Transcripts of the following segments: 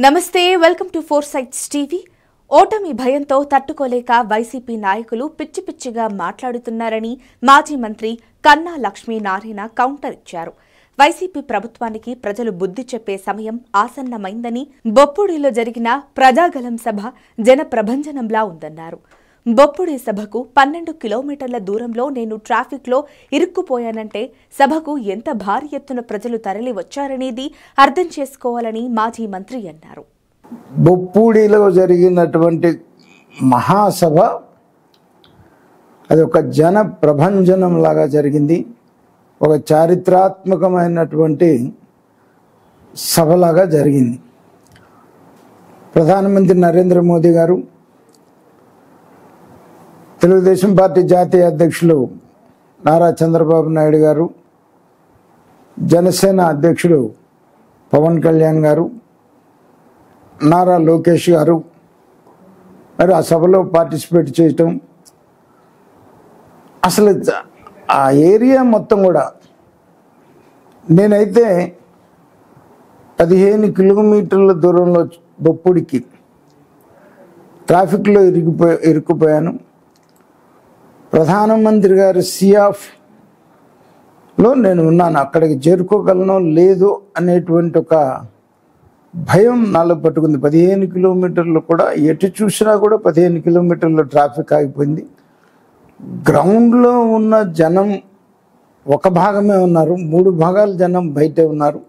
నమస్తే welcome to four sites TV. ఓటమి భయంతో తట్టుకోలేక వైసీపీ నాయకులు పిచ్చి పిచ్చిగా మాట్లాడుతున్నారని మాజీ మంత్రి కన్నా లక్ష్మీనారాయణ కౌంటర్ ఇచ్చారు. వైసీపీ ప్రభుత్వానికి ప్రజలు బుద్ధి చెప్పే సమయం ఆసన్నమైందని బొప్పుడిలో జరిగిన ప్రజాగలం సభ జన ప్రభంజనంలా ఉందన్నారు. బొప్పుడి సభకు 12 కిలోమీటర్ల దూరంలో నేను ట్రాఫిక్లో ఇరుక్కుపోయానంటే సభకు ఎంత భారీ ఎత్తున ప్రజలు తరలి వచ్చారనేది అర్థం చేసుకోవాలని మాజీ మంత్రి అన్నారు. బొప్పుడిలో జరిగినటువంటి మహాసభ అది ఒక జన ప్రభంజనం లాగా జరిగింది. ఒక చారిత్రాత్మకమైనటువంటి సభలాగా జరిగింది. ప్రధానమంత్రి నరేంద్ర మోదీ గారు, తెలుగుదేశం పార్టీ జాతీయ అధ్యక్షులు నారా చంద్రబాబు నాయుడు గారు, జనసేన అధ్యక్షుడు పవన్ కళ్యాణ్ గారు, నారా లోకేష్ గారు మరి ఆ సభలో పార్టిసిపేట్ చేయటం, అసలు ఆ ఏరియా మొత్తం కూడా నేనైతే 15 కిలోమీటర్ల దూరంలో బొప్పుడికి ట్రాఫిక్లో ఇరుక్కుపోయాను. ప్రధానమంత్రి గారి సియాఫ్లో నేను ఉన్నాను. అక్కడికి చేరుకోగలను లేదు అనేటువంటి ఒక భయం నాలో పట్టుకుంది. 15 కిలోమీటర్లు కూడా ఎటు చూసినా కూడా 15 కిలోమీటర్లు ట్రాఫిక్ ఆగిపోయింది. గ్రౌండ్లో ఉన్న జనం ఒక భాగమే ఉన్నారు, 3 భాగాల జనం బయటే ఉన్నారు.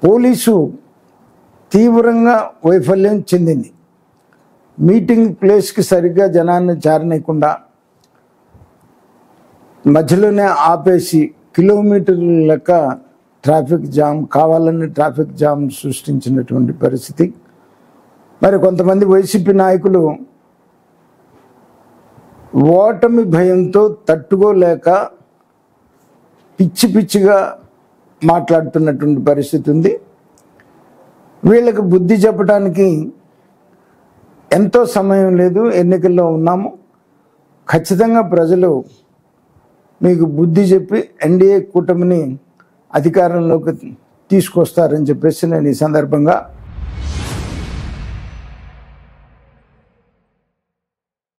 పోలీసు తీవ్రంగా వైఫల్యం చెందింది. మీటింగ్ ప్లేస్కి సరిగ్గా జనాన్ని చేరనీయకుండా మధ్యలోనే ఆపేసి కిలోమీటర్ల లెక్క ట్రాఫిక్ జామ్, కావాలని ట్రాఫిక్ జామ్ సృష్టించినటువంటి పరిస్థితి. మరి కొంతమంది వైసీపీ నాయకులు ఓటమి భయంతో తట్టుకోలేక పిచ్చి పిచ్చిగా మాట్లాడుతున్నటువంటి పరిస్థితి ఉంది. వీళ్ళకి బుద్ధి చెప్పడానికి ఎంతో సమయం లేదు, ఎన్నికల్లో ఉన్నాము. ఖచ్చితంగా ప్రజలు మీకు బుద్ధి చెప్పి ఎన్డీఏ కూటమిని అధికారంలోకి తీసుకొస్తారని చెప్పేసి నేను ఈ సందర్భంగా